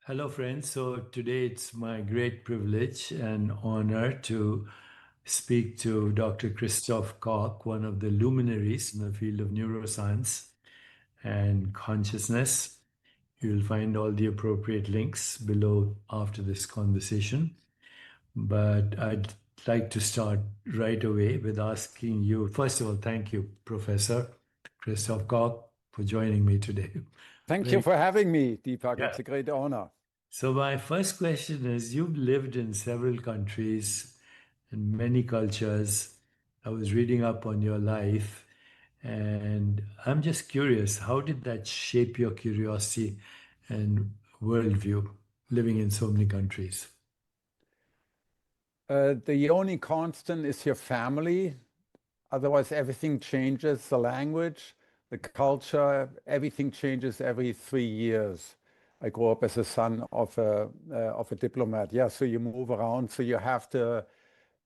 Hello, friends. So today it's my great privilege and honor to speak to Dr. Christof Koch, one of the luminaries in the field of neuroscience and consciousness. You'll find all the appropriate links below after this conversation. But I'd like to start right away with asking you, first of all, thank you, Professor Christof Koch, for joining me today. Thank you Very, for having me, Deepak. yeah. It's a great honor. So, my first question is you've lived in several countries and many cultures. I was reading up on your life, and I'm just curious how did that shape your curiosity and worldview living in so many countries? The only constant is your family. Otherwise, everything changes. The language, the culture, everything changes every 3 years. I grew up as a son of a diplomat. Yeah, so you move around. So you have to.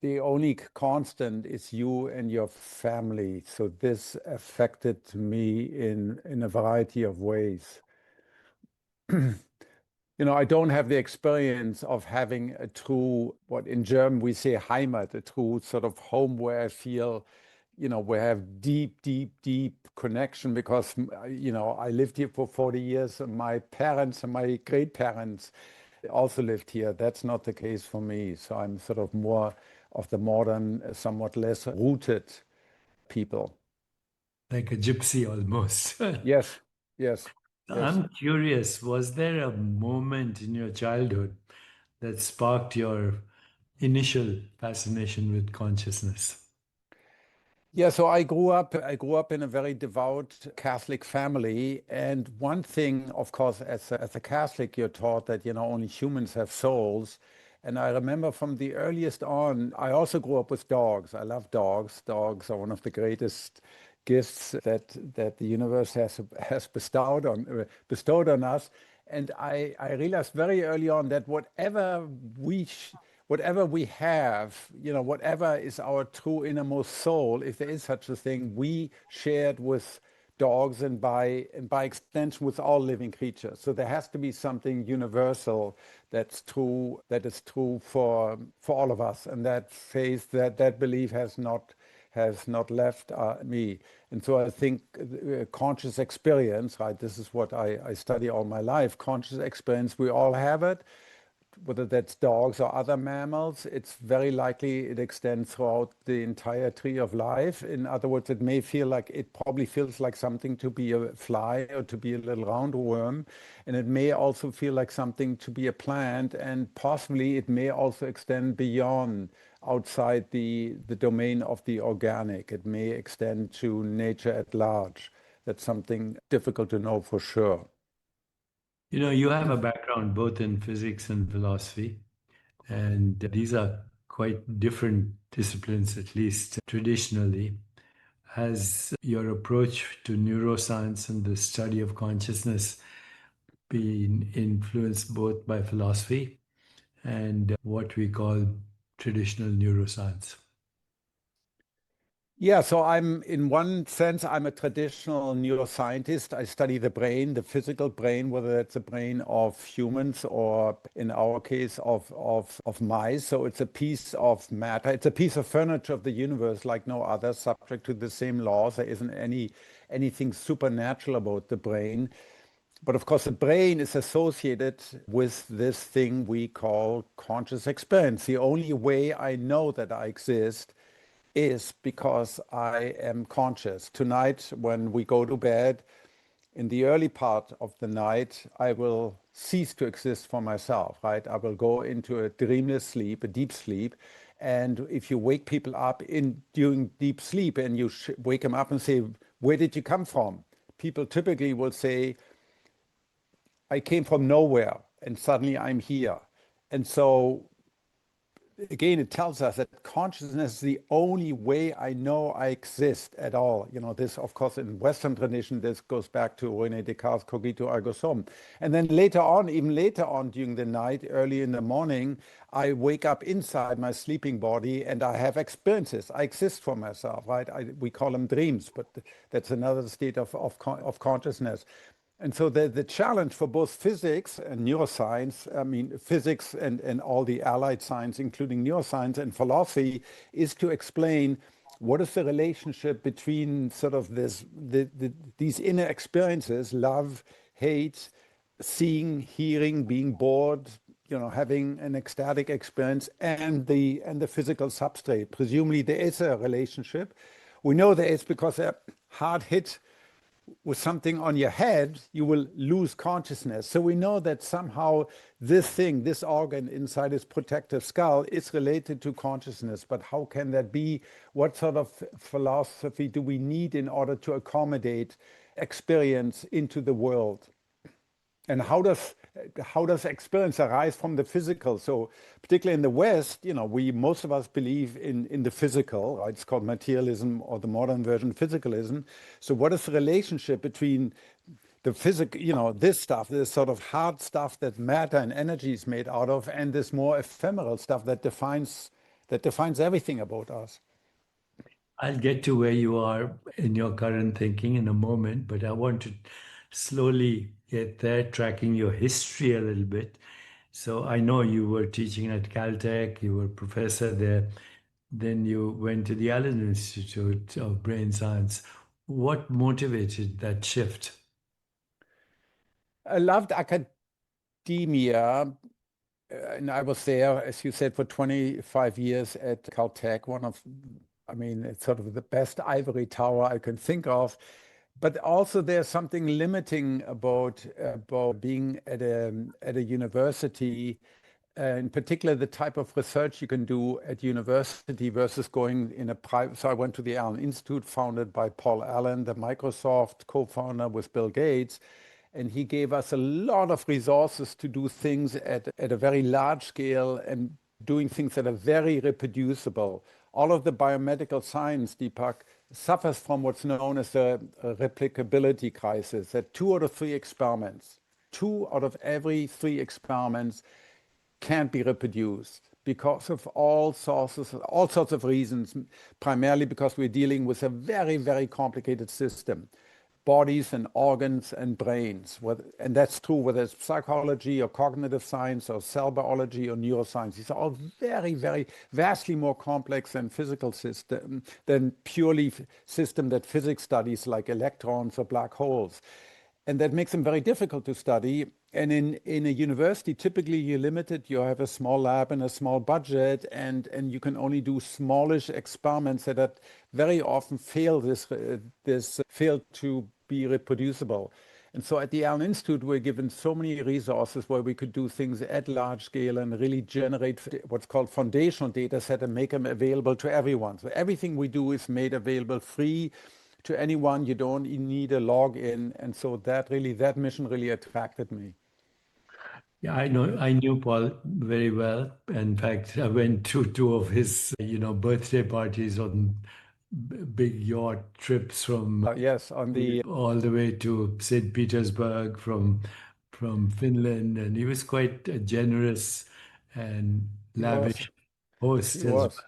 The only constant is you and your family. So this affected me in a variety of ways. I don't have the experience of having a true, what in German we say Heimat, a true sort of home where I feel, we have deep, deep, deep connection because, I lived here for 40 years and my parents and my great parents also lived here. That's not the case for me. So I'm sort of more of the modern, somewhat less rooted people. Like a gypsy almost. Yes, yes, yes. I'm curious, was there a moment in your childhood that sparked your initial fascination with consciousness? Yeah, so I grew up in a very devout Catholic family. And one thing, of course, as a Catholic, you're taught that, only humans have souls. And I remember from the earliest on, I also grew up with dogs. I love dogs. Dogs are one of the greatest gifts that the universe has bestowed on us. And I realized very early on that whatever we have, whatever is our true innermost soul, if there is such a thing, we share it with dogs and by extension with all living creatures. So there has to be something universal that is true for all of us, and that faith, that belief has not left me. And so I think conscious experience, right? This is what I study all my life. Conscious experience, we all have it, whether that's dogs or other mammals. It's very likely it extends throughout the entire tree of life. In other words, it probably feels like something to be a fly or to be a little roundworm. And it may also feel like something to be a plant. And possibly it may also extend beyond, outside the domain of the organic. It may extend to nature at large. That's something difficult to know for sure. You have a background both in physics and philosophy, and these are quite different disciplines, at least traditionally. Has your approach to neuroscience and the study of consciousness been influenced both by philosophy and what we call traditional neuroscience? Yeah, so in one sense, I'm a traditional neuroscientist. I study the brain, the physical brain, whether that's the brain of humans or in our case of mice. So it's a piece of matter. It's a piece of furniture of the universe like no other, subject to the same laws. There isn't anything supernatural about the brain. But of course, the brain is associated with this thing we call conscious experience. The only way I know that I exist is because I am conscious. Tonight, when we go to bed, in the early part of the night, I will cease to exist for myself, right? I will go into a dreamless sleep, a deep sleep. And if you wake people up in during deep sleep and you wake them up and say, "Where did you come from?" People typically will say, "I came from nowhere and suddenly I'm here." And so again, it tells us that consciousness is the only way I know I exist at all. This, of course, in Western tradition, this goes back to René Descartes' cogito ergo sum. And then later on, even later on during the night, early in the morning, I wake up inside my sleeping body and I have experiences. I exist for myself, right? We call them dreams, but that's another state of consciousness. And so the challenge for both physics and neuroscience, I mean, physics and all the allied science, including neuroscience and philosophy, is to explain what is the relationship between sort of these inner experiences, love, hate, seeing, hearing, being bored, having an ecstatic experience, and the physical substrate. Presumably there is a relationship. We know there is because a hard hit with something on your head, you will lose consciousness. So we know that somehow this thing, this organ inside his protective skull is related to consciousness. But how can that be? What sort of philosophy do we need in order to accommodate experience into the world? And how does experience arise from the physical? So particularly in the West, we most of us believe in the physical, right? It's called materialism, or the modern version physicalism. So what is the relationship between the physical, this stuff, this sort of hard stuff that matter and energy is made out of, and this more ephemeral stuff that defines everything about us? I'll get to where you are in your current thinking in a moment, but I want to slowly get there, tracking your history a little bit. So I know you were teaching at Caltech, you were a professor there, then you went to the Allen Institute of Brain Science. What motivated that shift? I loved academia. And I was there, as you said, for 25 years at Caltech, I mean, it's sort of the best ivory tower I can think of. But also there's something limiting about being at a university, in particular the type of research you can do at university versus going in a private. So I went to the Allen Institute, founded by Paul Allen, the Microsoft co-founder with Bill Gates. And he gave us a lot of resources to do things at a very large scale and doing things that are very reproducible. All of the biomedical science, Deepak, suffers from what's known as a replicability crisis, that two out of every three experiments can't be reproduced because of all sorts of reasons, primarily because we're dealing with a very, very complicated system, bodies and organs and brains. And that's true whether it's psychology or cognitive science or cell biology or neuroscience. These are all very, very vastly more complex than physical system, than purely system that physics studies like electrons or black holes. And that makes them very difficult to study. And in a university, typically you're limited. You have a small lab and a small budget, and you can only do smallish experiments that very often fail to be reproducible. And so at the Allen Institute, we're given so many resources where we could do things at large scale and really generate what's called foundational data set and make them available to everyone. So everything we do is made available free to anyone. You don't need a login. And so that mission really attracted me. Yeah, I knew Paul very well. In fact, I went to two of his, birthday parties on big yacht trips from Yes, on the all the way to St. Petersburg from Finland, and he was quite a generous and he was, lavish host he as was, well.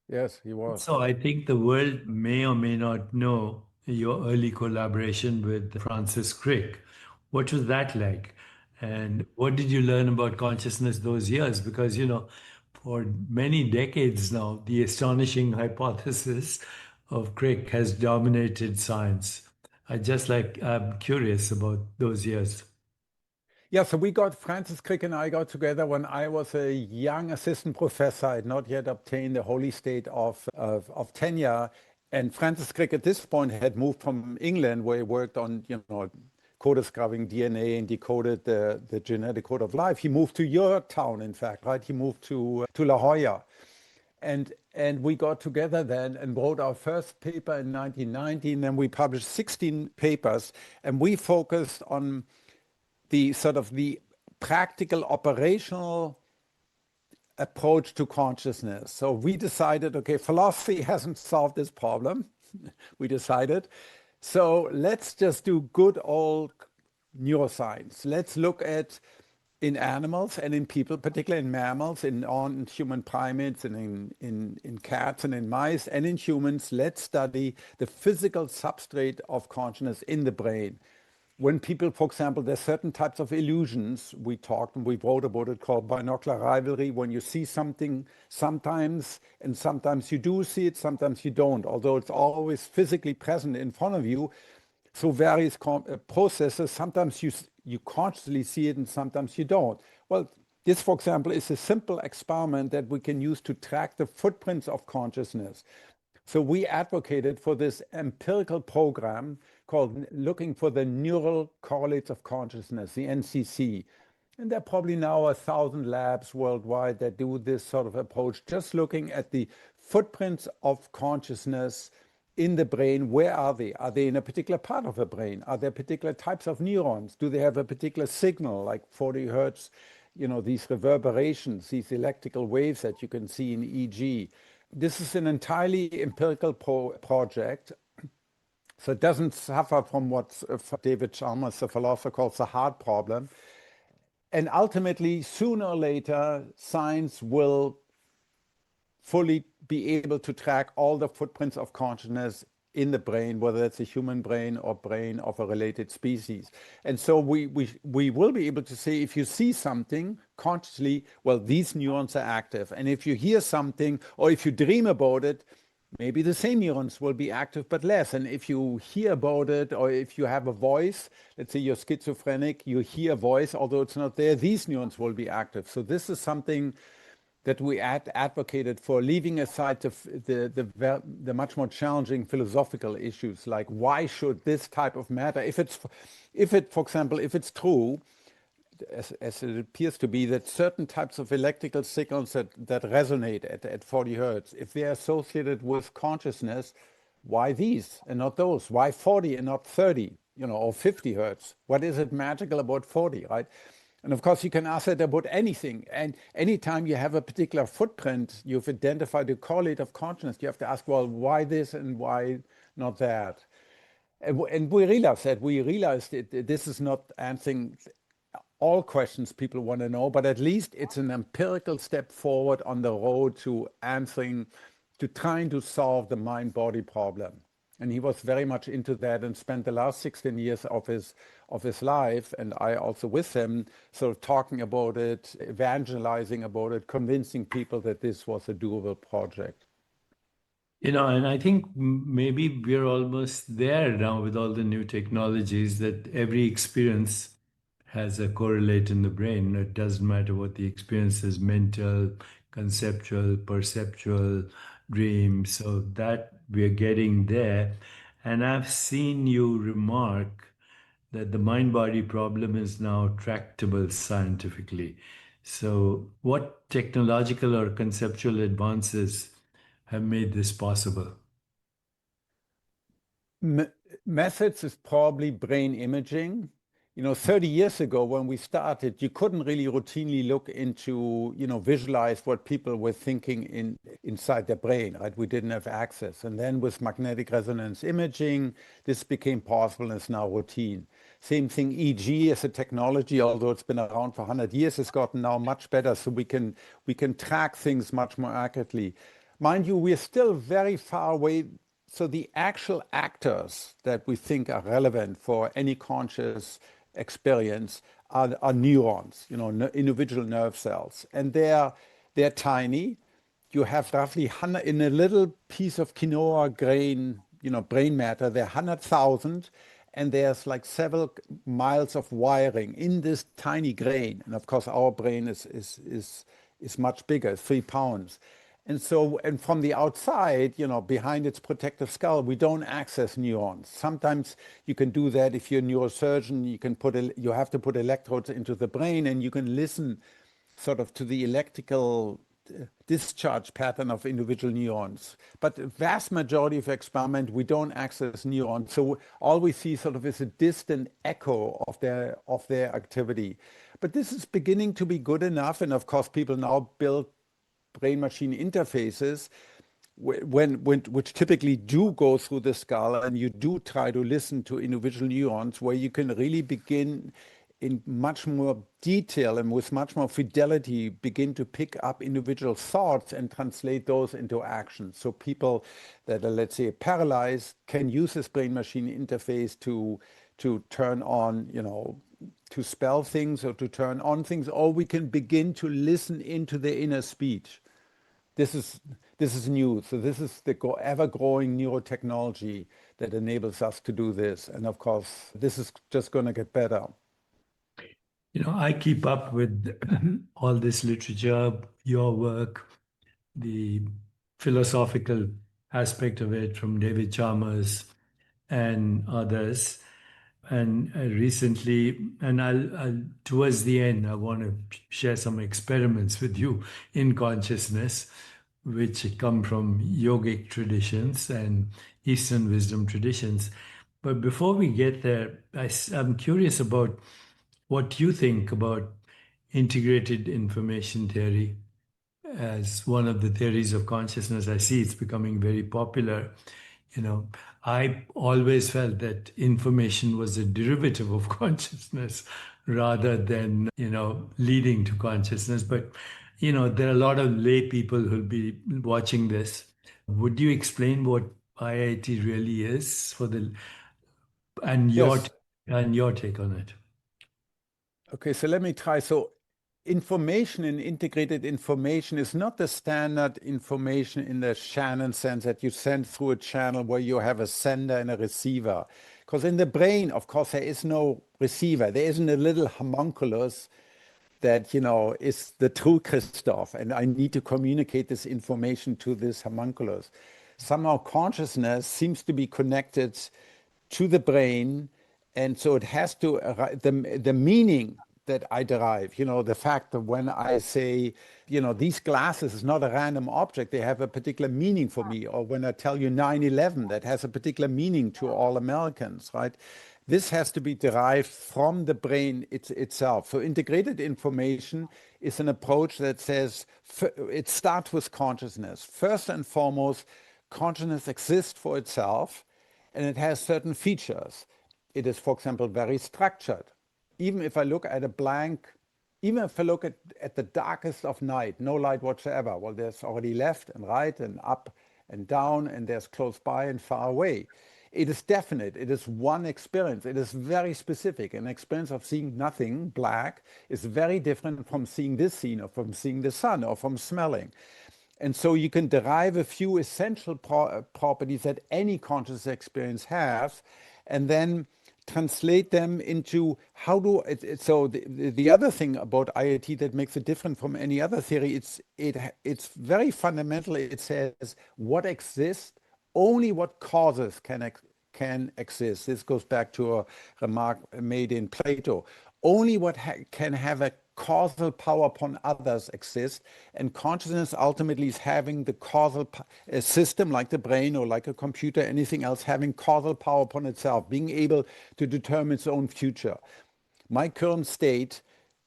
yes, he was. So I think the world may or may not know your early collaboration with Francis Crick. What was that like? And what did you learn about consciousness those years? Because, for many decades now, the astonishing hypothesis of Crick has dominated science. I'm curious about those years. Yeah, so Francis Crick and I got together when I was a young assistant professor. I had not yet obtained the holy state of tenure. And Francis Crick at this point had moved from England, where he worked on, co-discovering DNA and decoded the genetic code of life. He moved to Yorktown, in fact, right? He moved to La Jolla. And we got together then and wrote our first paper in 1990. And then we published 16 papers. And we focused on the practical operational approach to consciousness. So we decided, okay, philosophy hasn't solved this problem. We decided, so let's just do good old neuroscience. Let's look at in animals and in people, particularly in mammals, in non-human primates, and in cats and in mice and in humans. Let's study the physical substrate of consciousness in the brain. when people, for example, there's certain types of illusions, we talked and we wrote about it, called binocular rivalry, when you see something sometimes, and sometimes you do see it, sometimes you don't, although it's always physically present in front of you. So various processes, sometimes you consciously see it and sometimes you don't. Well, this, for example, is a simple experiment that we can use to track the footprints of consciousness. So we advocated for this empirical program called looking for the neural correlates of consciousness, the NCC. And there are probably now 1,000 labs worldwide that do this sort of approach, just looking at the footprints of consciousness in the brain. Where are they? Are they in a particular part of the brain? Are there particular types of neurons? Do they have a particular signal, like 40 hertz, these reverberations, these electrical waves that you can see in EEG? This is an entirely empirical project. So it doesn't suffer from what David Chalmers, the philosopher, calls the hard problem. And ultimately, sooner or later, science will fully be able to track all the footprints of consciousness in the brain, whether it's a human brain or brain of a related species. And so we will be able to say, if you see something consciously, well, these neurons are active. And if you hear something, or if you dream about it, maybe the same neurons will be active, but less. And if you hear about it, or if you have a voice, let's say you're schizophrenic, you hear a voice, although it's not there, these neurons will be active. So this is something that we advocated for, leaving aside the much more challenging philosophical issues, like why should this type of matter, if for example, if it's true, as it appears to be, that certain types of electrical signals that resonate at 40 hertz, if they're associated with consciousness, why these and not those? Why 40 and not 30, or 50 hertz? What is it magical about 40, right? And of course, you can ask that about anything. And anytime you have a particular footprint, you've identified a correlate of consciousness, you have to ask, well, why this and why not that? And we realized that. We realized this is not answering all questions people want to know, but at least it's an empirical step forward on the road to trying to solve the mind-body problem. And he was very much into that and spent the last 16 years of his life, and I also with him, sort of talking about it, evangelizing about it, convincing people that this was a doable project. And I think maybe we're almost there now with all the new technologies, that every experience has a correlate in the brain. It doesn't matter what the experience is, mental, conceptual, perceptual, dream. So that we're getting there. And I've seen you remark that the mind body problem is now tractable scientifically. So, what technological or conceptual advances have made this possible? Methods is probably brain imaging. 30 years ago when we started, you couldn't really routinely look into, visualize what people were thinking inside their brain, right? We didn't have access. And then with magnetic resonance imaging, this became possible and is now routine. Same thing, EEG as a technology, although it's been around for 100 years, has gotten now much better, so we can track things much more accurately. Mind you, we're still very far away. So the actual actors that we think are relevant for any conscious experience are neurons, individual nerve cells, and they're tiny. You have roughly 100 in a little piece of quinoa grain, brain matter. There are 100,000, and there's like several miles of wiring in this tiny grain. And of course, our brain is much bigger, 3 pounds. And so, and from the outside, behind its protective skull, we don't access neurons. Sometimes you can do that if you're a neurosurgeon. You have to put electrodes into the brain, and you can listen sort of to the electrical discharge pattern of individual neurons. But the vast majority of experiment, we don't access neurons. So all we see sort of is a distant echo of their activity. But this is beginning to be good enough. And of course, people now build brain-machine interfaces which typically do go through the skull, and you do try to listen to individual neurons, where you can really begin in much more detail and with much more fidelity begin to pick up individual thoughts and translate those into action. So people that are, let's say, paralyzed can use this brain-machine interface to to turn on, to spell things or to turn on things, or we can begin to listen into the inner speech. This is new. So this is the ever-growing neurotechnology that enables us to do this. And of course, this is just going to get better. I keep up with all this literature, your work, the philosophical aspect of it from David Chalmers and others. And recently, and I'll towards the end, I want to share some experiments with you in consciousness, which come from yogic traditions and Eastern wisdom traditions. But before we get there, I'm curious about what you think about integrated information theory as one of the theories of consciousness. I see it's becoming very popular. I always felt that information was a derivative of consciousness rather than, leading to consciousness. But, there are a lot of lay people who'll be watching this. Would you explain what IIT really is and your Yes. and your take on it? Okay, so let me try. So information and integrated information is not the standard information in the Shannon sense that you send through a channel where you have a sender and a receiver. Because in the brain, of course, there is no receiver. There isn't a little homunculus that, is the true Christof. And I need to communicate this information to this homunculus. Somehow consciousness seems to be connected to the brain. And so it has to, the meaning that I derive, the fact that when I say, these glasses is not a random object, they have a particular meaning for me. Or when I tell you 9/11, that has a particular meaning to all Americans, right? This has to be derived from the brain itself. So integrated information is an approach that says, it starts with consciousness. First and foremost, consciousness exists for itself, and it has certain features. It is, for example, very structured. Even if I look at a blank, even if I look at the darkest of night, no light whatsoever, well, there's already left and right and up and down, and there's close by and far away. It is definite. It is one experience. It is very specific. An experience of seeing nothing, black, is very different from seeing this scene or from seeing the sun or from smelling. And so you can derive a few essential properties that any conscious experience has, and then translate them into so the other thing about IIT that makes it different from any other theory, it's very fundamental. It says what exists, only what causes can exist. This goes back to a remark made in Plato. Only what can have a causal power upon others exists, and consciousness ultimately is having the causal system like the brain or like a computer, anything else, having causal power upon itself, being able to determine its own future. My current state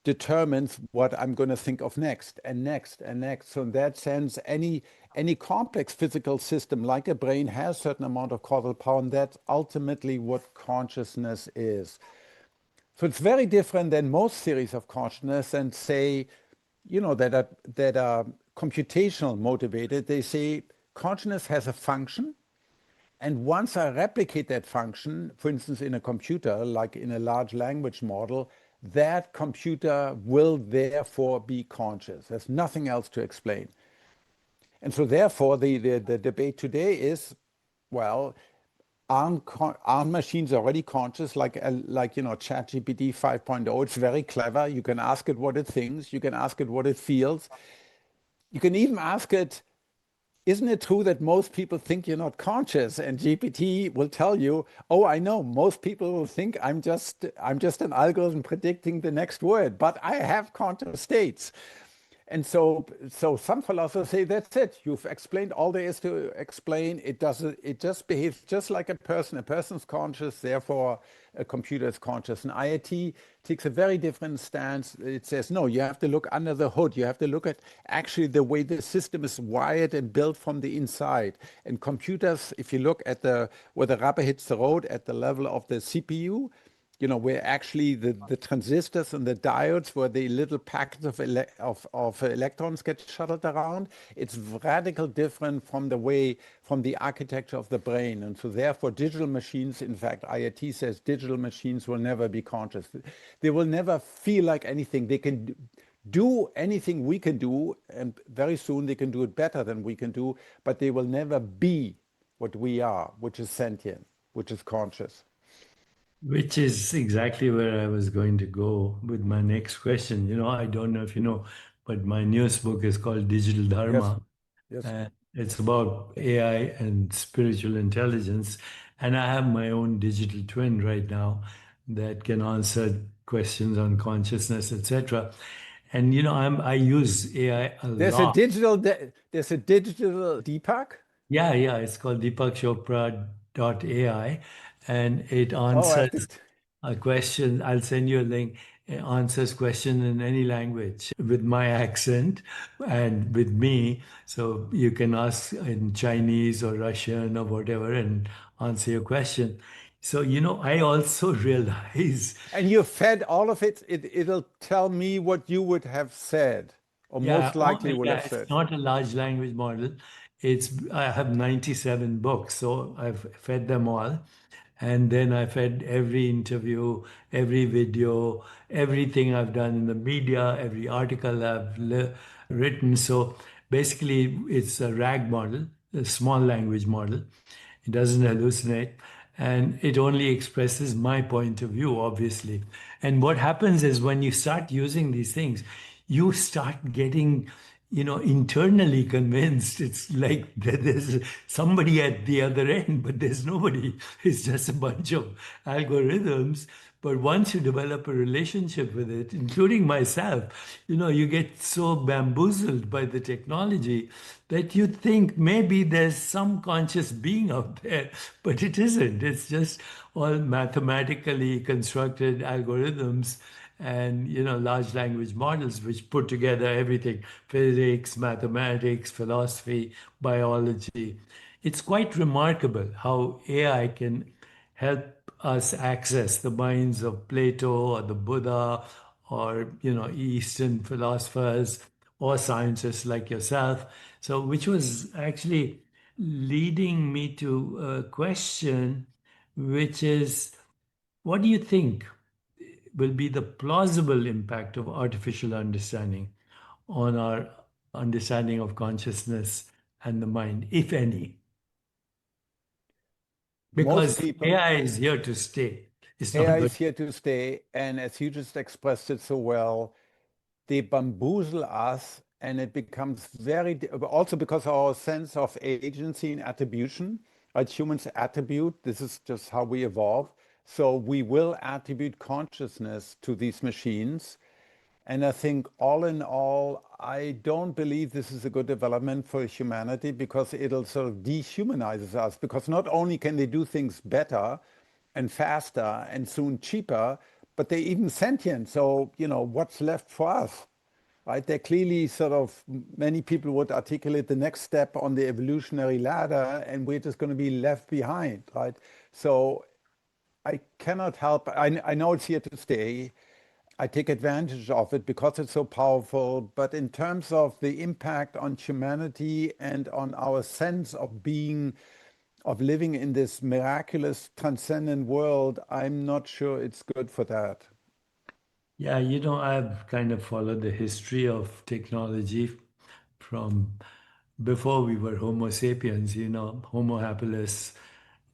determines what I'm going to think of next and next and next. So in that sense, any complex physical system like a brain has a certain amount of causal power, and that's ultimately what consciousness is. So it's very different than most theories of consciousness and say, that are computational motivated. They say consciousness has a function, and once I replicate that function, for instance, in a computer, like in a large language model, that computer will therefore be conscious. There's nothing else to explain. And so therefore, the debate today is, well, aren't machines already conscious, like ChatGPT 5.0? It's very clever. You can ask it what it thinks. You can ask it what it feels. You can even ask it, isn't it true that most people think you're not conscious? And GPT will tell you, oh, I know, most people will think I'm just an algorithm predicting the next word, but I have conscious states. And so some philosophers say that's it. You've explained all there is to explain. It just behaves just like a person. A person's conscious, therefore a computer is conscious. And IIT takes a very different stance. It says, no, you have to look under the hood. You have to look at actually the way the system is wired and built from the inside. And computers, if you look at where the rubber hits the road at the level of the CPU, where actually the transistors and the diodes, where the little packets of electrons get shuttled around, it's radical different from from the architecture of the brain. And so therefore, digital machines, in fact, IIT says digital machines will never be conscious. They will never feel like anything. They can do anything we can do, and very soon they can do it better than we can do, but they will never be what we are, which is sentient, which is conscious. Which is exactly where I was going to go with my next question. I don't know if you know, but my newest book is called Digital Yes, Dharma. yes. And it's about AI and spiritual intelligence. And I have my own digital twin right now that can answer questions on consciousness, etc. And I use AI a lot. There's a digital Deepak. Yeah, it's called Deepak Chopra AI, and it Oh, I have answers to. a question. I'll send you a link. It answers question in any language with my accent and with me. So you can ask in Chinese or Russian or whatever and answer your question. So, I also realize, And you fed all of it. It'll tell me what you would have said, or yeah, most likely would yeah, have it's said. not a large language model. I have 97 books, so I've fed them all. And then I fed every interview, every video, everything I've done in the media, every article written. So basically, it's a RAG model, a small language model. It doesn't hallucinate. And it only expresses my point of view, obviously. And what happens is when you start using these things, you start getting internally convinced. It's like there's somebody at the other end, but there's nobody. It's just a bunch of algorithms. But once you develop a relationship with it, including myself, you get so bamboozled by the technology that you think maybe there's some conscious being out there, but it isn't. It's just all mathematically constructed algorithms and large language models which put together everything: physics, mathematics, philosophy, biology. It's quite remarkable how AI can help us access the minds of Plato or the Buddha or Eastern philosophers or scientists like yourself. So which was actually leading me to a question, which is, what do you think will be the plausible impact of artificial understanding on our understanding of consciousness and the mind, if any? Most Because people, AI is here to stay. It's not AI going. is here to stay, and as you just expressed it so well, they bamboozle us, and it becomes also because our sense of agency and attribution, right? Humans attribute, this is just how we evolve. So we will attribute consciousness to these machines. And I think all in all, I don't believe this is a good development for humanity because it'll sort of dehumanize us. Because not only can they do things better and faster and soon cheaper, but they're even sentient. So, what's left for us? Right? They're clearly sort of, many people would articulate the next step on the evolutionary ladder, and we're just going to be left behind, right? So I cannot help. I know it's here to stay. I take advantage of it because it's so powerful. But in terms of the impact on humanity and on our sense of being, of living in this miraculous, transcendent world, I'm not sure it's good for that. Yeah, I've kind of followed the history of technology from before we were Homo sapiens. Homo habilis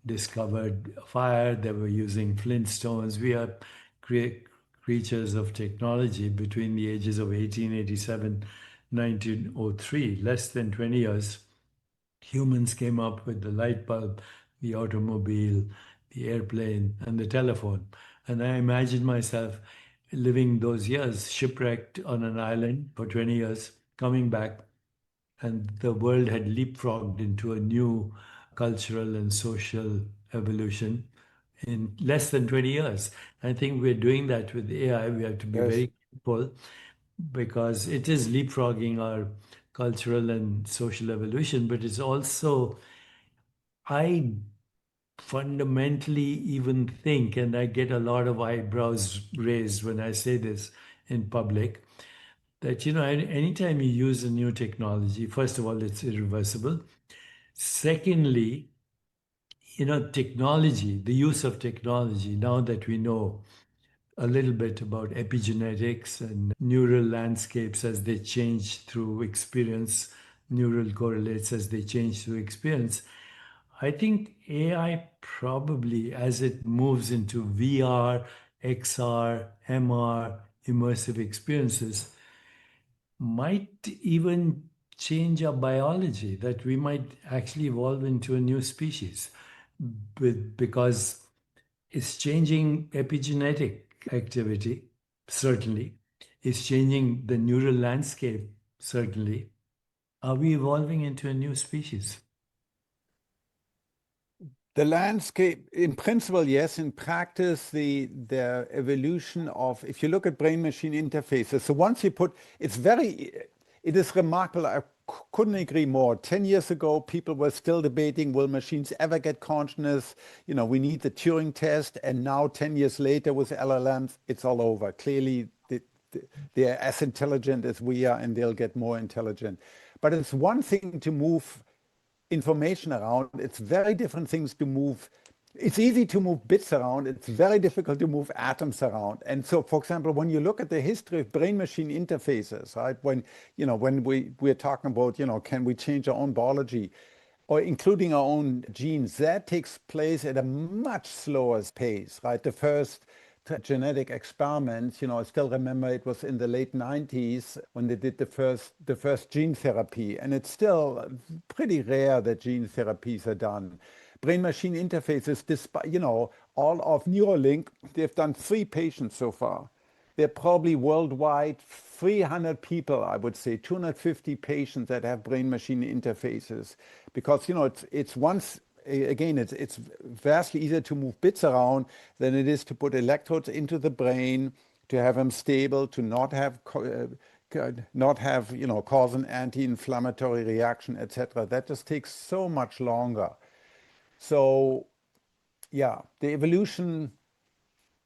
discovered fire. They were using flintstones. We are cre- creatures of technology between the ages of 1887, 1903, less than 20 years. Humans came up with the light bulb, the automobile, the airplane, and the telephone. And I imagine myself living those years shipwrecked on an island for 20 years, coming back, and the world had leapfrogged into a new cultural and social evolution in less than 20 years. I think we're doing that with AI. We have to be Yes. very careful because it is leapfrogging our cultural and social evolution, but it's also, I fundamentally even think, and I get a lot of eyebrows raised when I say this in public, that, anytime you use a new technology, first of all, it's irreversible. Secondly, technology, the use of technology, now that we know a little bit about epigenetics and neural landscapes as they change through experience, neural correlates as they change through experience. I think AI probably, as it moves into VR, XR, MR, immersive experiences, might even change our biology, that we might actually evolve into a new species because it's changing epigenetic activity, certainly. It's changing the neural landscape, certainly. Are we evolving into a new species? The landscape, in principle, yes. In practice, the evolution of, if you look at brain-machine interfaces, so once you put, it is remarkable. I couldn't agree more. 10 years ago, people were still debating, will machines ever get consciousness? We need the Turing test. And now, 10 years later, with LLMs, it's all over. Clearly, they're as intelligent as we are, and they'll get more intelligent. But it's one thing to move information around. It's very different things to move. It's easy to move bits around. It's very difficult to move atoms around. And so, for example, when you look at the history of brain-machine interfaces, right? When we're talking about, can we change our own biology or including our own genes, that takes place at a much slower pace, right? The first genetic experiments, I still remember it was in the late 90s when they did the first gene therapy, and it's still pretty rare that gene therapies are done. Brain-machine interfaces, despite, all of Neuralink, they've done 3 patients so far. They're probably worldwide 300 people, I would say, 250 patients that have brain-machine interfaces. Because, it's once again, it's vastly easier to move bits around than it is to put electrodes into the brain, to have them stable, to not have cause an anti-inflammatory reaction, etc. That just takes so much longer. So, yeah, the evolution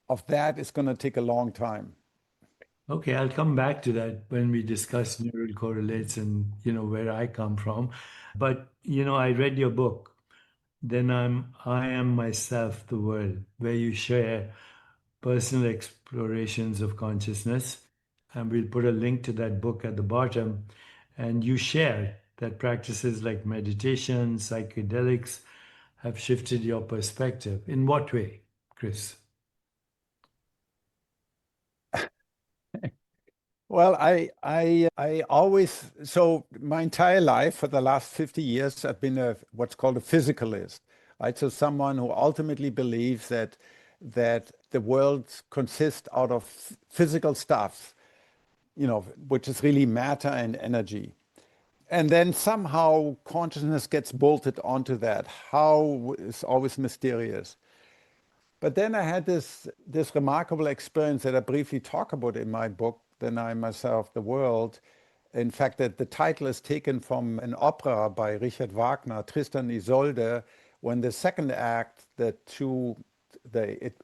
of that is going to take a long time. Okay, I'll come back to that when we discuss neural correlates and where I come from. But I read your book, Then I Am Myself the World, where you share personal explorations of consciousness. And we'll put a link to that book at the bottom. And you share that practices like meditation, psychedelics have shifted your perspective. In what way, Chris? Well, I always, so my entire life for the last 50 years, I've been what's called a physicalist, right? So someone who ultimately believes that the world consists out of physical stuff, which is really matter and energy. And then somehow consciousness gets bolted onto that. How is always mysterious. But then I had this remarkable experience that I briefly talk about in my book, Then I Myself the World. In fact, that the title is taken from an opera by Richard Wagner, Tristan and Isolde, when the second act, the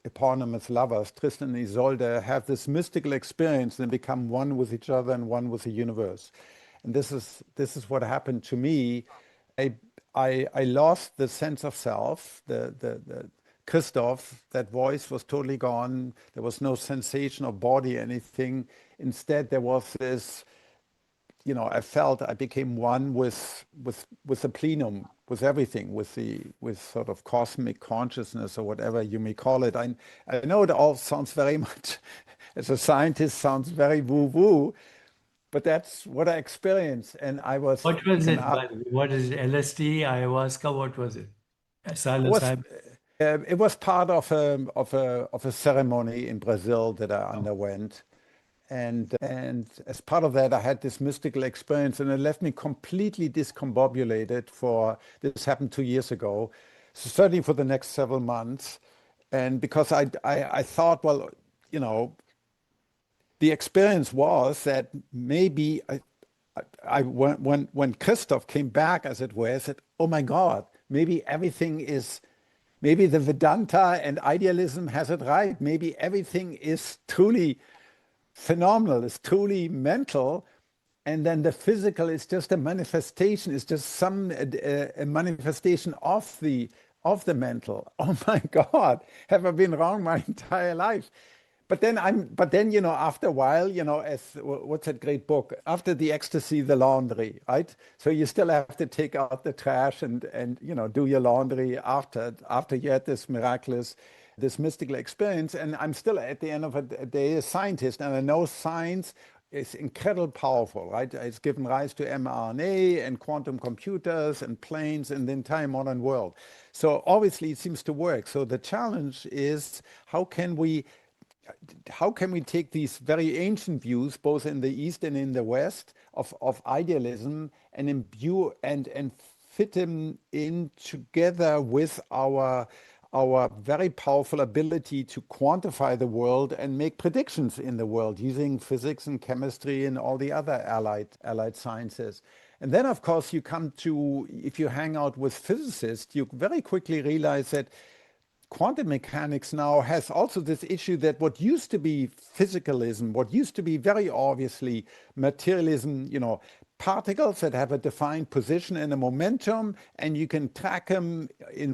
eponymous lovers, Tristan and Isolde, have this mystical experience and become one with each other and one with the universe. And this is what happened to me. I lost the sense of self. The Christof, that voice was totally gone. There was no sensation of body, anything. Instead, there was this, I felt I became one with the plenum, with everything, with sort of cosmic consciousness or whatever you may call it. I know it all sounds very much, as a scientist, sounds very woo-woo, but that's what I experienced. And I was What was in it, by the way? What is it? LSD, ayahuasca? What was it? was Psilocybin? it was part of a ceremony in Brazil that I underwent. And as part of that, I had this mystical experience, and it left me completely discombobulated for, this happened 2 years ago, so certainly for the next several months. And because I thought, well, the experience was that maybe when Christof came back, as it were, I said, oh my God, maybe everything is maybe the Vedanta and idealism has it right. Maybe everything is truly phenomenal, it's truly mental, and then the physical is just a manifestation, it's just a manifestation of the mental. Oh my God, have I been wrong my entire life? But then, after a while, as what's that great book? After the ecstasy, the laundry, right? So you still have to take out the trash and do your laundry after you had this miraculous, this mystical experience. And I'm still at the end of a day a scientist, and I know science is incredibly powerful, right? It's given rise to mRNA and quantum computers and planes in the entire modern world. So obviously it seems to work. So the challenge is how can we take these very ancient views, both in the East and in the West, of idealism and imbue and fit them in together with our very powerful ability to quantify the world and make predictions in the world using physics and chemistry and all the other allied sciences. And then, of course, you come to, if you hang out with physicists, you very quickly realize that quantum mechanics now has also this issue that what used to be physicalism, what used to be very obviously materialism, particles that have a defined position and a momentum, and you can track them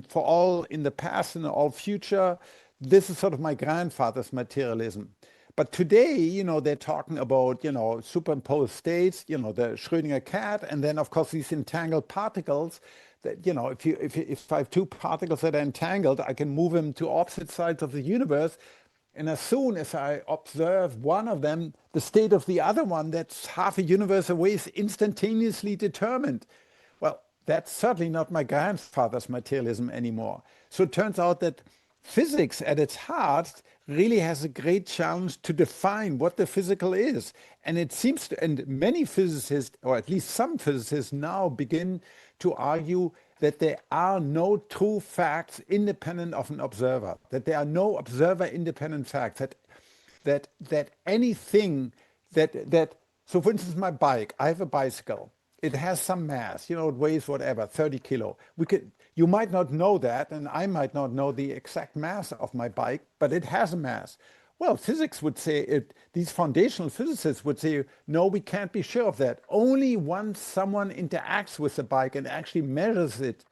for all in the past and all future. This is sort of my grandfather's materialism. But today, they're talking about, superimposed states, the Schrödinger cat, and then of course these entangled particles that, if I have two particles that are entangled, I can move them to opposite sides of the universe. And as soon as I observe one of them, the state of the other one that's half a universe away is instantaneously determined. Well, that's certainly not my grandfather's materialism anymore. So it turns out that physics at its heart really has a great challenge to define what the physical is. And it seems to, and many physicists, or at least some physicists now begin to argue that there are no true facts independent of an observer, that there are no observer independent facts, that anything so for instance, my bike, I have a bicycle. It has some mass, it weighs whatever, 30 kilo. You might not know that, and I might not know the exact mass of my bike, but it has a mass. Well, physics would say these foundational physicists would say, no, we can't be sure of that. Only once someone interacts with the bike and actually measures it,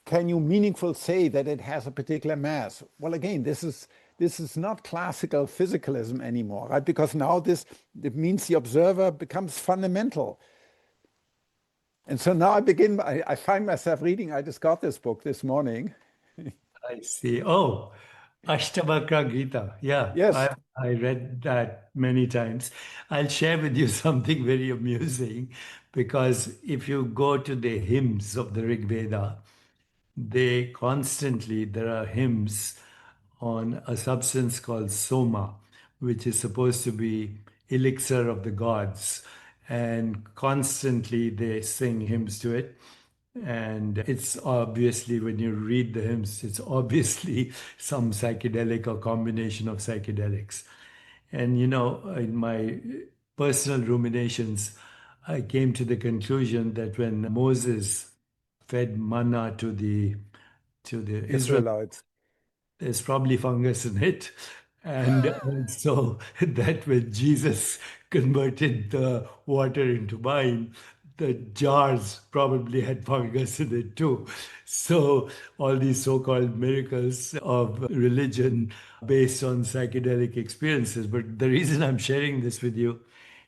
can you meaningfully say that it has a particular mass? Well, again, this is not classical physicalism anymore, right? Because now it means the observer becomes fundamental. And so now I find myself reading, I just got this book this morning. I see. Oh, Ashtavakra Gita. Yeah, Yes, I read that many times. I'll share with you something very amusing because if you go to the hymns of the Rig Veda, there are hymns on a substance called soma, which is supposed to be elixir of the gods. And constantly they sing hymns to it. And it's obviously, when you read the hymns, it's obviously some psychedelic or combination of psychedelics. And in my personal ruminations, I came to the conclusion that when Moses fed manna to the Israel, Israelites. there's probably fungus in it. And also that when Jesus converted the water into wine, the jars probably had fungus in it too. So all these so-called miracles of religion based on psychedelic experiences. But the reason I'm sharing this with you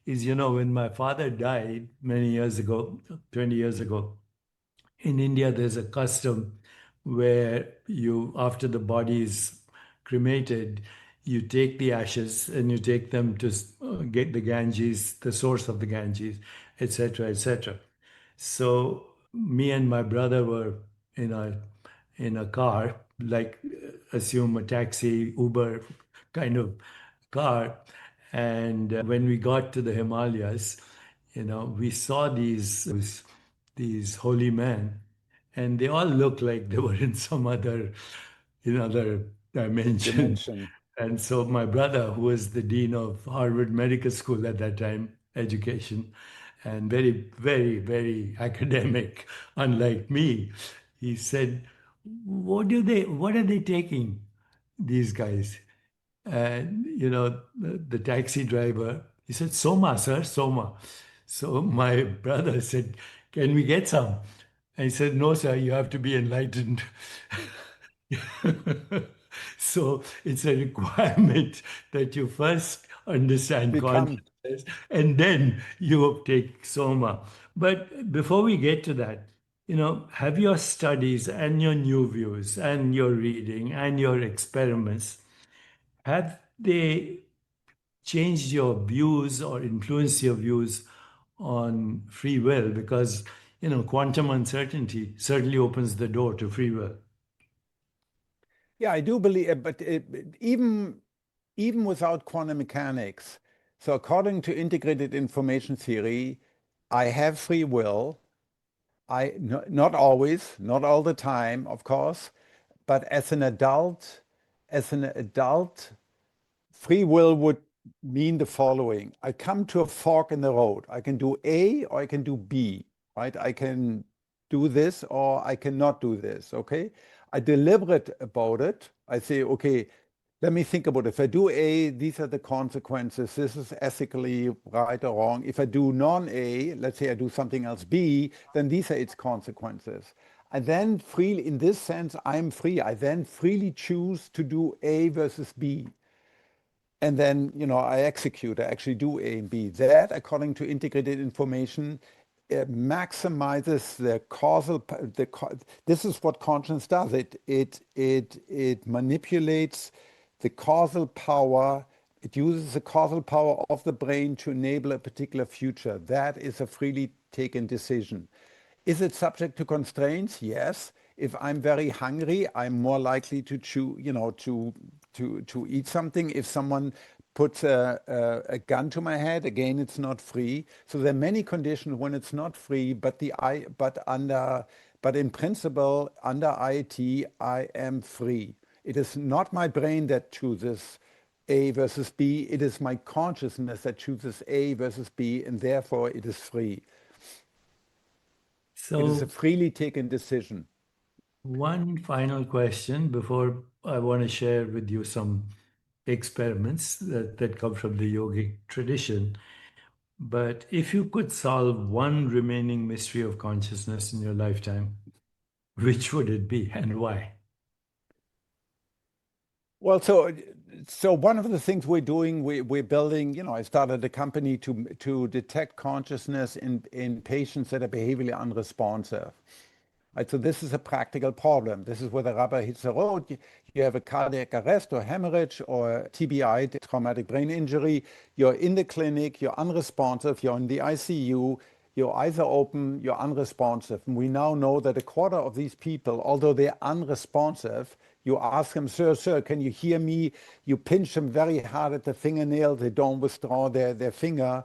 is, when my father died many years ago, 20 years ago, in India, there's a custom where after the body is cremated, you take the ashes and you take them to get the Ganges, the source of the Ganges, etc., etc. So me and my brother were in a car, like assume a taxi, Uber kind of car. And when we got to the Himalayas, we saw these holy men, and they all looked like they were in some other dimension. Dimension. And so my brother, who was the dean of Harvard Medical School at that time, education, and very, very, very academic, unlike me, he said, what are they taking, these guys? And, the taxi driver, he said, Soma, sir, Soma. So my brother said, can we get some? I said, no, sir, you have to be enlightened. So it's a requirement that you first understand Become. consciousness and then you take Soma. But before we get to that, have your studies and your new views and your reading and your experiments, have they changed your views or influenced your views on free will? Because, quantum uncertainty certainly opens the door to free will. Yeah, I do believe, but even without quantum mechanics, so according to integrated information theory, I have free will. Not always, not all the time, of course, but as an adult, free will would mean the following. I come to a fork in the road. I can do A or I can do B, right? I can do this or I cannot do this, okay? I deliberate about it. I say, okay, let me think about it. If I do A, these are the consequences. This is ethically right or wrong. If I do non-A, let's say I do something else B, then these are its consequences. I then freely, in this sense, I'm free. I then freely choose to do A versus B. And then, I execute, I actually do A and B. That, according to integrated information, maximizes the causal, this is what conscience does. It manipulates the causal power. It uses the causal power of the brain to enable a particular future. That is a freely taken decision. Is it subject to constraints? Yes. If I'm very hungry, I'm more likely to chew, to eat something. If someone puts a gun to my head, again, it's not free. So there are many conditions when it's not free, but in principle, under IET, I am free. It is not my brain that chooses A versus B. It is my consciousness that chooses A versus B, and therefore it is free. It is a So, freely taken decision. one final question before I want to share with you some experiments that come from the yogic tradition. But if you could solve one remaining mystery of consciousness in your lifetime, which would it be and why? Well, so one of the things we're doing, we're building, I started a company to detect consciousness in patients that are behaviorally unresponsive. Right, so this is a practical problem. This is where the rubber hits the road. You have a cardiac arrest or hemorrhage or TBI, traumatic brain injury. You're in the clinic, you're unresponsive, you're in the ICU, your eyes are open, you're unresponsive. And we now know that a quarter of these people, although they're unresponsive, you ask them, sir, can you hear me? You pinch them very hard at the fingernail, they don't withdraw their finger.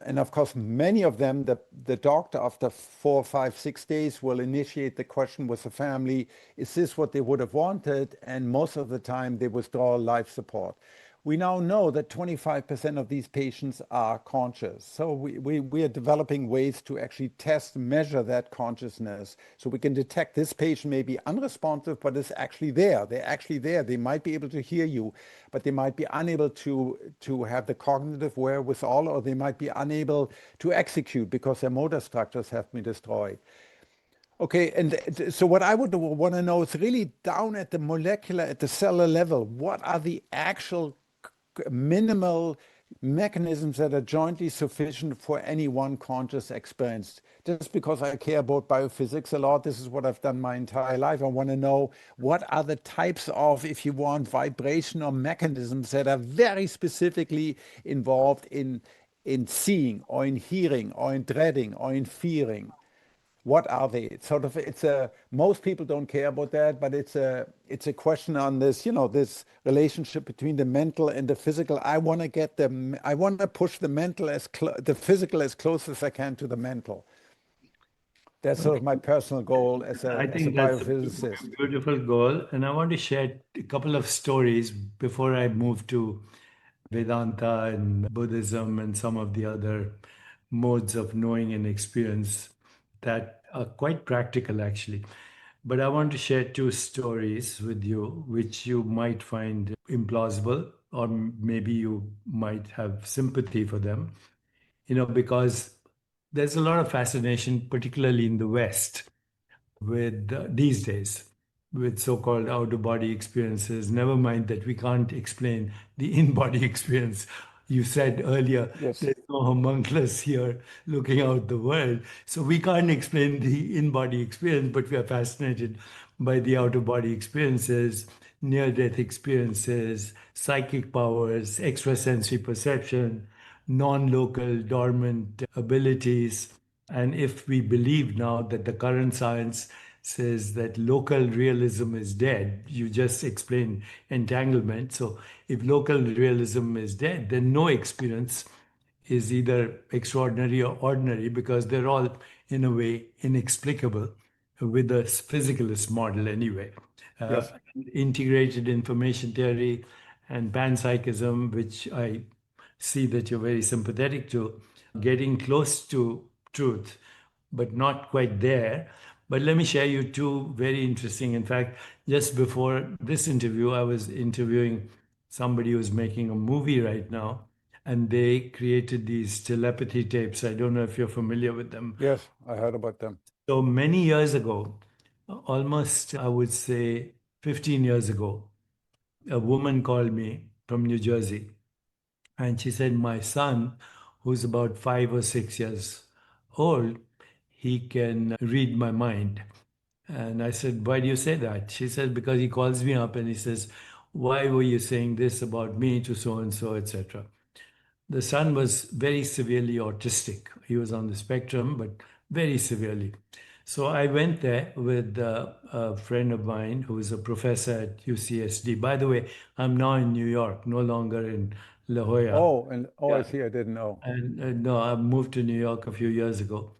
And of course, many of them, the doctor, after 4, 5, 6 days, will initiate the question with the family, is this what they would have wanted? And most of the time, they withdraw life support. We now know that 25% of these patients are conscious. So we are developing ways to actually test, measure that consciousness. So we can detect this patient may be unresponsive, but is actually there. They're actually there. They might be able to hear you, but they might be unable to have the cognitive wherewithal, or they might be unable to execute because their motor structures have been destroyed. Okay, and so what I would want to know is really down at the molecular, at the cellular level, what are the actual minimal mechanisms that are jointly sufficient for any one conscious experience. Just because I care about biophysics a lot, this is what I've done my entire life. I want to know what are the types of, if you want, vibration or mechanisms that are very specifically involved in seeing or in hearing or in dreading or in fearing. What are they? It's sort of, most people don't care about that, but it's a question on this, this relationship between the mental and the physical. I want to push the physical as close as I can to the mental. That's sort of my personal goal as I a think that's a biophysicist. beautiful goal. And I want to share a couple of stories before I move to Vedanta and Buddhism and some of the other modes of knowing and experience that are quite practical, actually. But I want to share two stories with you, which you might find implausible, or maybe you might have sympathy for them, because there's a lot of fascination, particularly in the West, with these days with so-called out-of-body experiences. Never mind that we can't explain the in-body experience. You said earlier Yes. there's no homunculus here looking out the world, so we can't explain the in-body experience, but we are fascinated by the out-of-body experiences, near-death experiences, psychic powers, extrasensory perception, non-local dormant abilities. And if we believe now that the current science says that local realism is dead, you just explained entanglement. So if local realism is dead, then no experience is either extraordinary or ordinary because they're all, in a way, inexplicable with the physicalist model anyway. Uh, Yes. Integrated information theory and panpsychism, which I see that you're very sympathetic to, getting close to truth, but not quite there. But let me share you two very interesting. In fact, just before this interview, I was interviewing somebody who's making a movie right now, and they created these telepathy tapes. I don't know if you're familiar with them. Yes, I heard about them. So many years ago, almost I would say 15 years ago, a woman called me from New Jersey and she said, my son, who's about 5 or 6 years old, he can read my mind. And I said, why do you say that? She said, because he calls me up and he says, why were you saying this about me to so and so, etc. The son was very severely autistic. He was on the spectrum, but very severely. So I went there with a friend of mine who is a professor at UCSD. By the way, I'm now in New York, no longer in La Jolla. Oh, and oh, I Yeah. see. I didn't know. And no, I moved to New York a few years ago.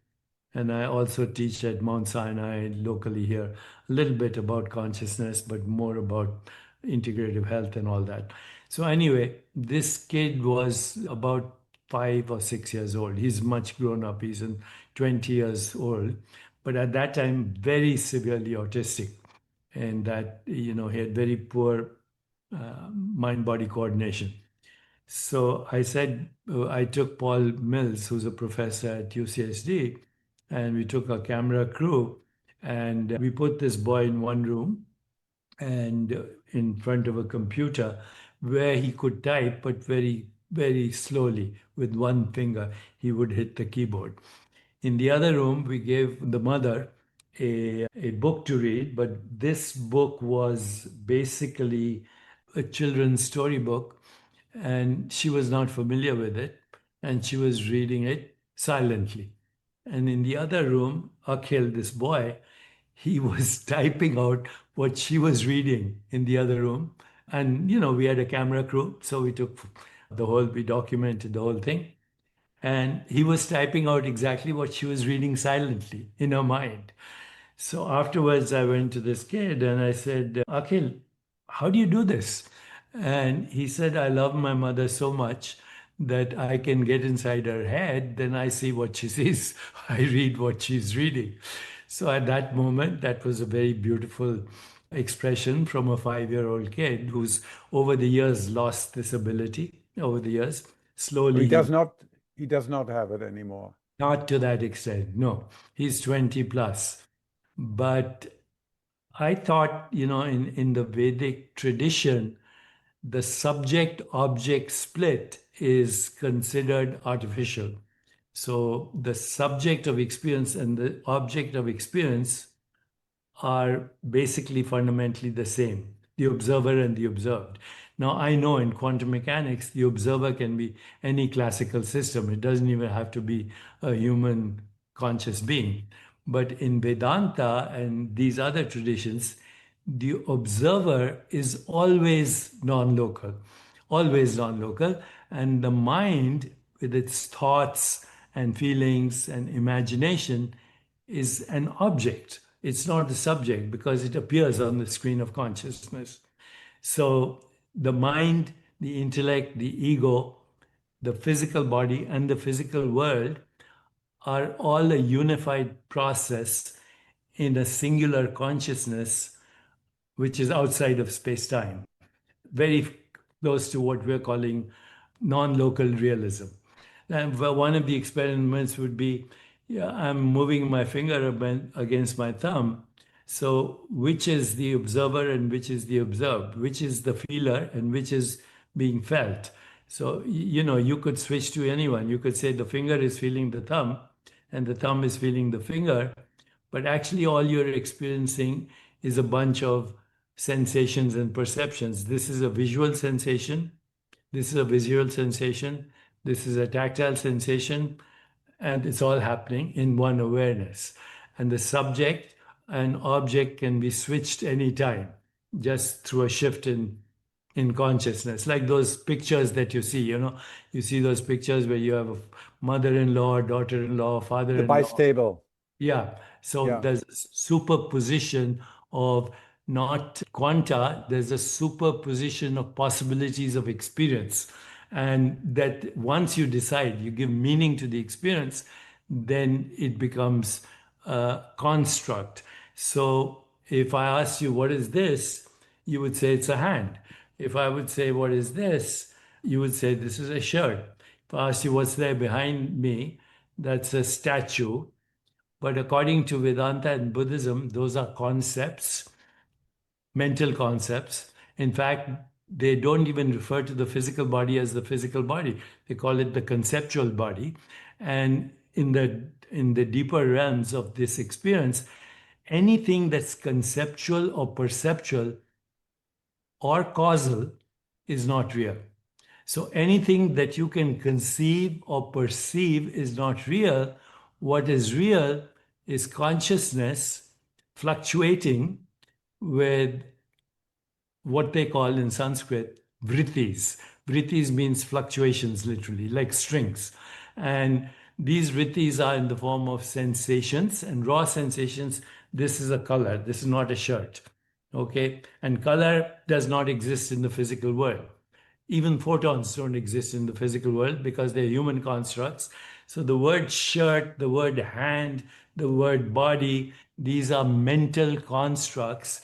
And I also teach at Mount Sinai locally here, a little bit about consciousness, but more about integrative health and all that. So, anyway, this kid was about 5 or 6 years old. He's much grown up, he's in 20 years old, but at that time, very severely autistic. And that, he had very poor mind body coordination. So I said, I took Paul Mills, who's a professor at UCSD, and we took a camera crew and we put this boy in one room and in front of a computer where he could type, but very, very slowly with one finger, he would hit the keyboard. In the other room, we gave the mother a book to read, but this book was basically a children's storybook, and she was not familiar with it, and she was reading it silently. And in the other room, Akhil, this boy, he was typing out what she was reading in the other room. And, we had a camera crew, so we documented the whole thing. And he was typing out exactly what she was reading silently in her mind. So afterwards, I went to this kid and I said, Akhil, how do you do this? And he said, I love my mother so much that I can get inside her head, then I see what she sees. I read what she's reading. So at that moment, that was a very beautiful expression from a 5-year-old kid who's over the years lost this ability, over the years. So Slowly, he he does not have it anymore. not to that extent. No, he's 20 plus. But I thought, in the Vedic tradition, the subject object split is considered artificial. So the subject of experience and the object of experience are basically fundamentally the same, the observer and the observed. Now, I know in quantum mechanics, the observer can be any classical system. It doesn't even have to be a human conscious being. But in Vedanta and these other traditions, the observer is always non local. And the mind, with its thoughts and feelings and imagination, is an object. It's not the subject because it appears on the screen of consciousness. So the mind, the intellect, the ego, the physical body, and the physical world are all a unified process in a singular consciousness, which is outside of space-time, very close to what we're calling non-local realism. And one of the experiments would be, yeah, I'm moving my finger against my thumb. So which is the observer and which is the observed? Which is the feeler and which is being felt? So, you could switch to anyone. You could say the finger is feeling the thumb and the thumb is feeling the finger. But actually, all you're experiencing is a bunch of sensations and perceptions. This is a visual sensation. This is a visual sensation. This is a tactile sensation. And it's all happening in one awareness. And the subject and object can be switched anytime, just through a shift in consciousness. Like those pictures that you see, you see those pictures where you have a mother-in-law, daughter-in-law, The father-in-law. bistable. Yeah. So Yeah. there's a superposition of not quanta, there's a superposition of possibilities of experience. And that once you decide, you give meaning to the experience, then it becomes a construct. So if I ask you, what is this? You would say it's a hand. If I would say, what is this? You would say, this is a shirt. If I ask you, what's there behind me? That's a statue. But according to Vedanta and Buddhism, those are concepts, mental concepts. In fact, they don't even refer to the physical body as the physical body. They call it the conceptual body. And in the deeper realms of this experience, anything that's conceptual or perceptual or causal is not real. So anything that you can conceive or perceive is not real. What is real is consciousness fluctuating with what they call in Sanskrit vrittis. Vrittis means fluctuations, literally, like strings. And these vrittis are in the form of sensations and raw sensations. This is a color, this is not a shirt. Okay. And color does not exist in the physical world. Even photons don't exist in the physical world because they're human constructs. So the word shirt, the word hand, the word body, these are mental constructs.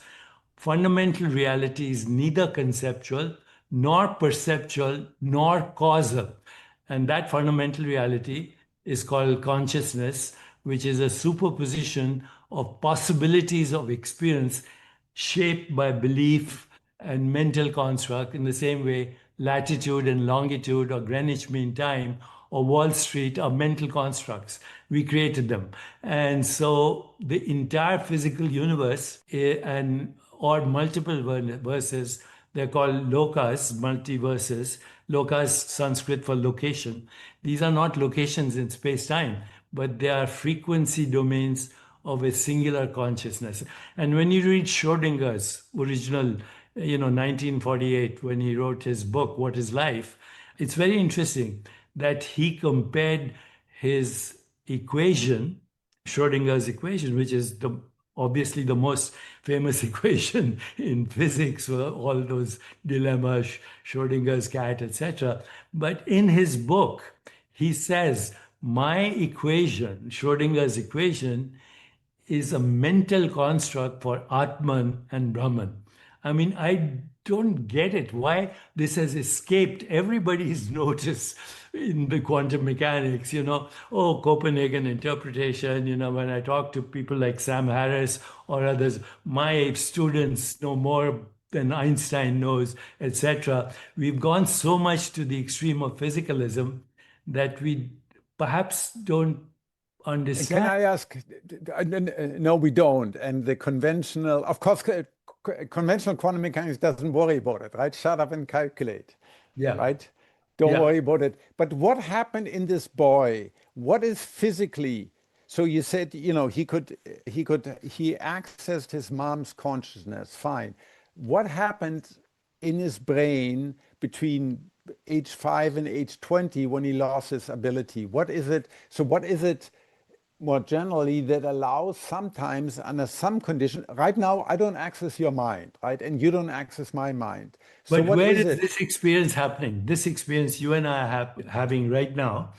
Fundamental reality is neither conceptual, nor perceptual, nor causal. And that fundamental reality is called consciousness, which is a superposition of possibilities of experience shaped by belief and mental construct in the same way latitude and longitude or Greenwich Mean Time or Wall Street are mental constructs. We created them. And so the entire physical universe and or multiple verses, they're called lokas, multiverses. Lokas, Sanskrit for location. These are not locations in space-time, but they are frequency domains of a singular consciousness. And when you read Schrodinger's original, 1948, when he wrote his book, What is Life, it's very interesting that he compared his equation, Schrodinger's equation, which is obviously the most famous equation in physics, all those dilemmas, Schrodinger's cat, etc. But in his book, he says, my equation, Schrodinger's equation, is a mental construct for Atman and Brahman. I mean, I don't get it. Why this has escaped everybody's notice in the quantum mechanics, Copenhagen interpretation. When I talk to people like Sam Harris or others, my students know more than Einstein knows, etc. We've gone so much to the extreme of physicalism that we perhaps don't And can understand. I ask? No, we don't. And the conventional, of course, conventional quantum mechanics doesn't worry about it, right? Shut up and calculate, Yeah. right? Don't Yeah. worry about it. But what happened in this boy? What is physically? So you said, he accessed his mom's consciousness. Fine. What happened in his brain between age 5 and age 20 when he lost his ability? What is it? So what is it more generally that allows sometimes under some condition? Right now, I don't access your mind, right? And you don't access my mind. So But what where is is it? this experience happening? This experience you and I are having right now,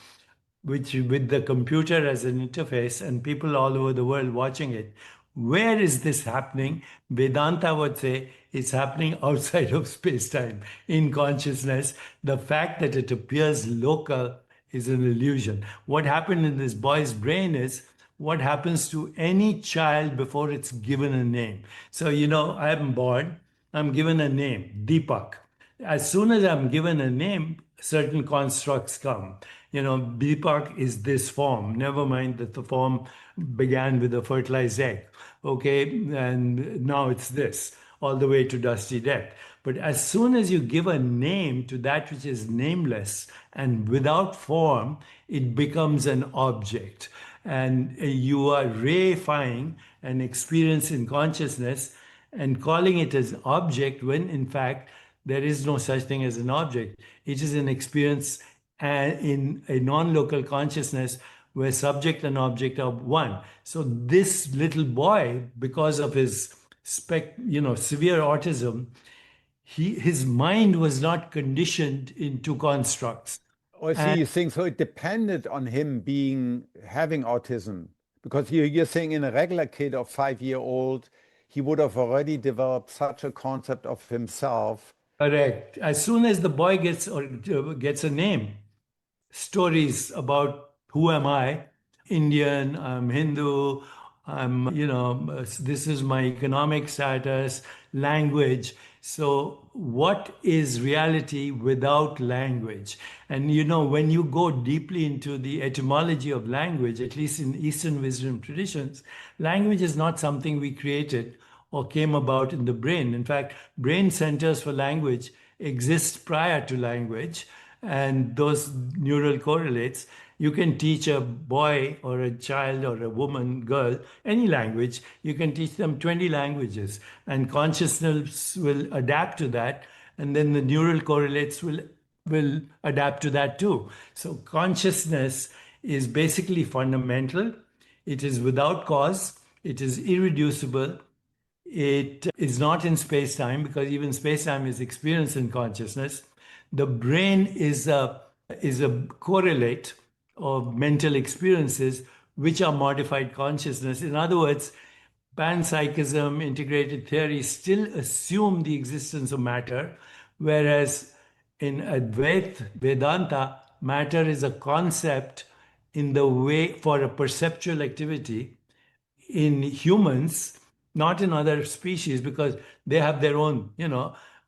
which with the computer as an interface and people all over the world watching it, Where is this happening? Vedanta would say it's happening outside of space-time in consciousness. The fact that it appears local is an illusion. What happened in this boy's brain is what happens to any child before it's given a name. So, I'm born, I'm given a name, Deepak. As soon as I'm given a name, certain constructs come. Deepak is this form. Never mind that the form began with a fertilized egg. Okay, and now it's this, all the way to dusty death. But as soon as you give a name to that which is nameless and without form, it becomes an object. And you are reifying an experience in consciousness and calling it as object when in fact there is no such thing as an object. It is an experience in a non-local consciousness where subject and object are one. So this little boy, because of his severe autism, his mind was not conditioned into constructs. Oh, I see. And You think so it depended on him having autism because you're saying in a regular kid of 5 year old, he would have already developed such a concept of himself. correct. As soon as the boy gets a name, stories about who am I, Indian, I'm Hindu, this is my economic status, language. So, what is reality without language? And when you go deeply into the etymology of language, at least in Eastern wisdom traditions, language is not something we created or came about in the brain. In fact, brain centers for language exist prior to language, and those neural correlates. You can teach a boy or a child or a woman, girl, any language. You can teach them 20 languages, and consciousness will adapt to that, and then the neural correlates will adapt to that too. So consciousness is basically fundamental. It is without cause. It is irreducible. It is not in space time because even space time is experience in consciousness. The brain is a correlate of mental experiences which are modified consciousness. In other words, panpsychism, integrated theory still assume the existence of matter, whereas in Advaita Vedanta, matter is a concept in the way for a perceptual activity in humans, not in other species, because they have their own,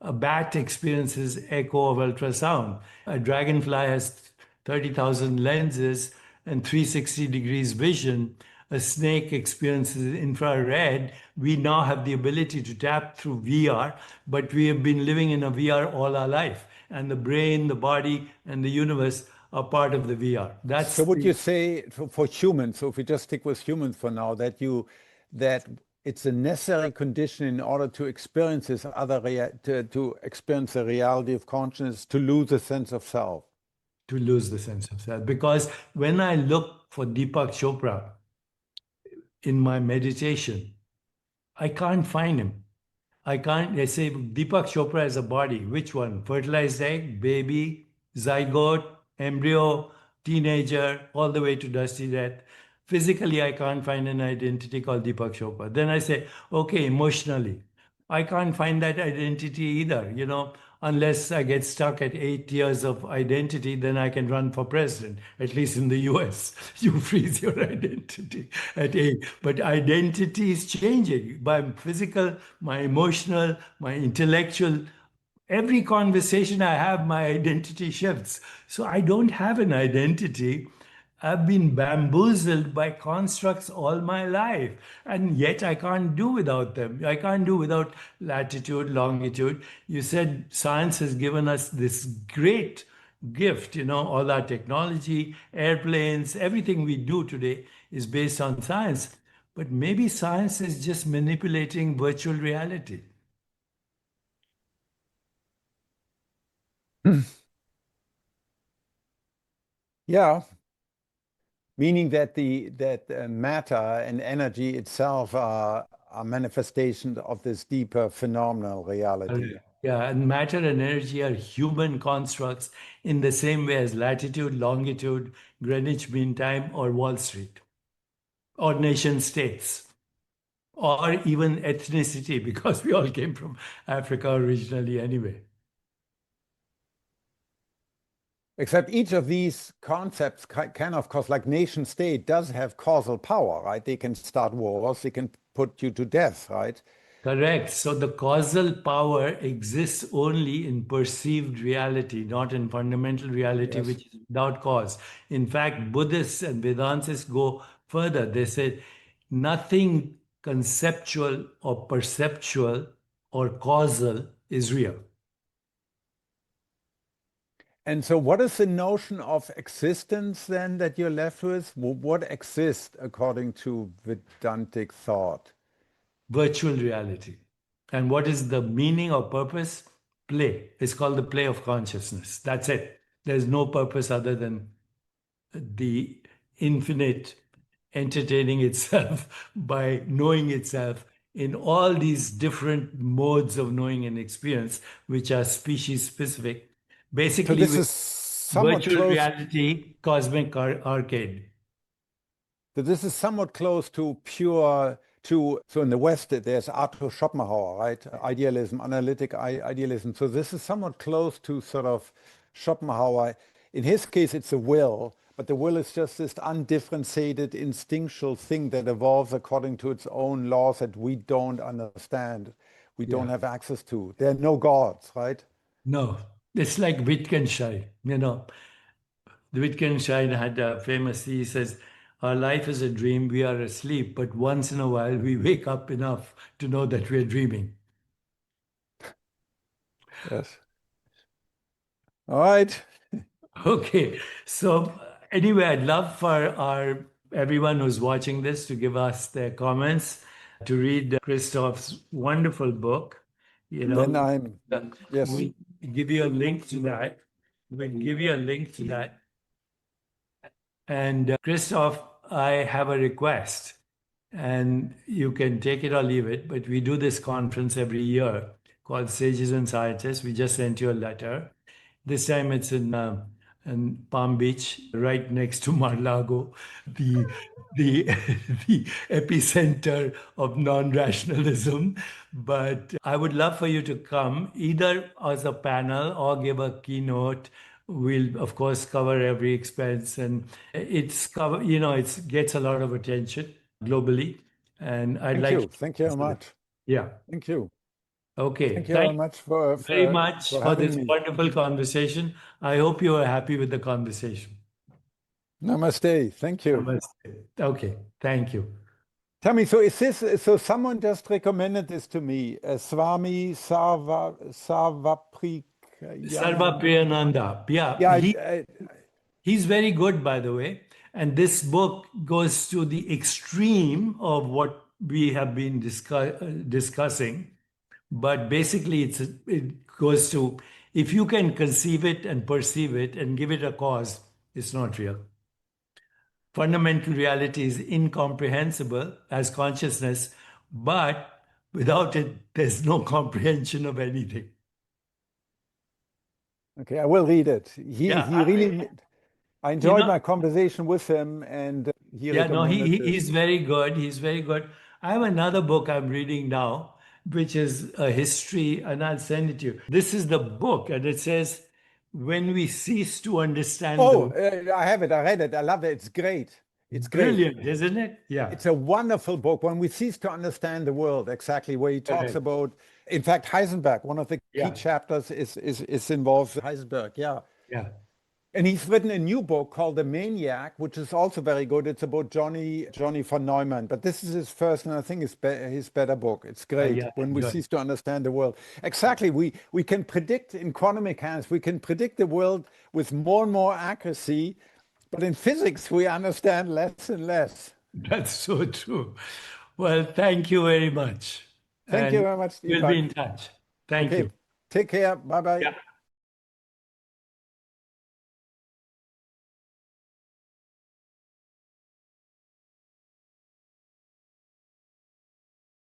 a bat experiences echo of ultrasound. A dragonfly has 30,000 lenses and 360 degrees vision. A snake experiences infrared. We now have the ability to tap through VR, but we have been living in a VR all our life. And the brain, the body, and the universe are part of the VR. So That's would the you say for humans, so if we just stick with humans for now, that it's a necessary condition in order to experience to experience the reality of consciousness, to lose a sense of self? to lose the sense of self. Because when I look for Deepak Chopra in my meditation, I can't find him. I say Deepak Chopra is a body. Which one? Fertilized egg, baby, zygote, embryo, teenager, all the way to dusty death. Physically, I can't find an identity called Deepak Chopra. Then I say, okay, emotionally, I can't find that identity either. Unless I get stuck at 8 years of identity, then I can run for president, at least in the US. You freeze your identity at 8. But identity is changing. My physical, my emotional, my intellectual, every conversation I have, my identity shifts. So I don't have an identity. I've been bamboozled by constructs all my life, and yet I can't do without them. I can't do without latitude, longitude. You said science has given us this great gift, all our technology, airplanes, everything we do today is based on science. But maybe science is just manipulating virtual reality. Yeah, meaning that the matter and energy itself are manifestations of this deeper phenomenal reality. Yeah, and matter and energy are human constructs in the same way as latitude, longitude, Greenwich Mean Time, or Wall Street, or nation states. or even ethnicity, because we all came from Africa originally anyway. Except each of these concepts can, of course, like nation state, does have causal power, right? They can start wars, they can put you to death, right? Correct. So the causal power exists only in perceived reality, not in fundamental reality, Yes. which is without cause. In fact, Buddhists and Vedantists go further. They say nothing conceptual or perceptual or causal is real. And so what is the notion of existence then that you're left with? What exists according to Vedantic thought? Virtual reality. And what is the meaning or purpose? Play. It's called the play of consciousness. That's it. There's no purpose other than the infinite entertaining itself by knowing itself in all these different modes of knowing and experience, which are species specific, So basically this with is somewhat virtual close. reality, cosmic arcade. So this is somewhat close to pure to so in the West there's Arthur Schopenhauer, right? Idealism, analytic idealism. So this is somewhat close to sort of Schopenhauer. In his case, it's a will, but the will is just this undifferentiated instinctual thing that evolves according to its own laws that we don't understand, we don't Yeah. have access to. There are no gods, right? No, it's like Wittgenstein, The Wittgenstein had a famous, he says, our life is a dream, we are asleep, but once in a while we wake up enough to know that we're dreaming. Yes. All right. Okay, so anyway, I'd love for our everyone who's watching this to give us their comments, to read Christoph's wonderful book. You Then know, I'm, yes. we give you a link to that. We'll give you a link to that. And Christoph, I have a request, and you can take it or leave it, but we do this conference every year called Sages and Scientists. We just sent you a letter. This time it's in Palm Beach, right next to Mar-Lago, the the the epicenter of non-rationalism. But I would love for you to come either as a panel or give a keynote. We'll of course cover every expense, and it gets a lot of attention globally. And I'd Thank like you. to, Thank you very much. yeah. Thank you. Okay. Thank you Thank very you much very much for for having this me. wonderful conversation. I hope you are happy with the conversation. Namaste. Thank you. Namaste. Okay. Thank you. Tell me, so is this so someone just recommended this to me, Swami Sarva Savapriyananda. Priyananda. Yeah, Yeah, he's very good, by the way. And this book goes to the extreme of what we have been discussing. But basically, it goes to if you can conceive it and perceive it and give it a cause, it's not real. Fundamental reality is incomprehensible as consciousness, but without it, there's no comprehension of anything. okay, I will read it. Yeah, He really, I you enjoyed know, my conversation with him, and he yeah, no, recommended he's this. very good. He's very good. I have another book I'm reading now, which is a history, and I'll send it to you. This is the book, and it says, "When we cease to understand the Oh, world." I have it. I read it. I love it. It's great. It's great. Brilliant, isn't it? Yeah, It's a wonderful book. When we cease to understand the world, exactly where he talks correct. about, in fact, Heisenberg. One of the key Yeah, chapters is involves Heisenberg. Yeah. yeah. And he's written a new book called The Maniac, which is also very good. It's about Johnny von Neumann. But this is his first, and I think his better book. It's great. Yeah, When we enjoy. cease to understand the world. Exactly. We can predict in quantum mechanics, we can predict the world with more and more accuracy. But in physics, we understand less and less. That's so true. Well, thank you very much. Thank you And very much, we'll be Deepak. in touch. Thank Okay. you. Take care. Bye bye. Yeah.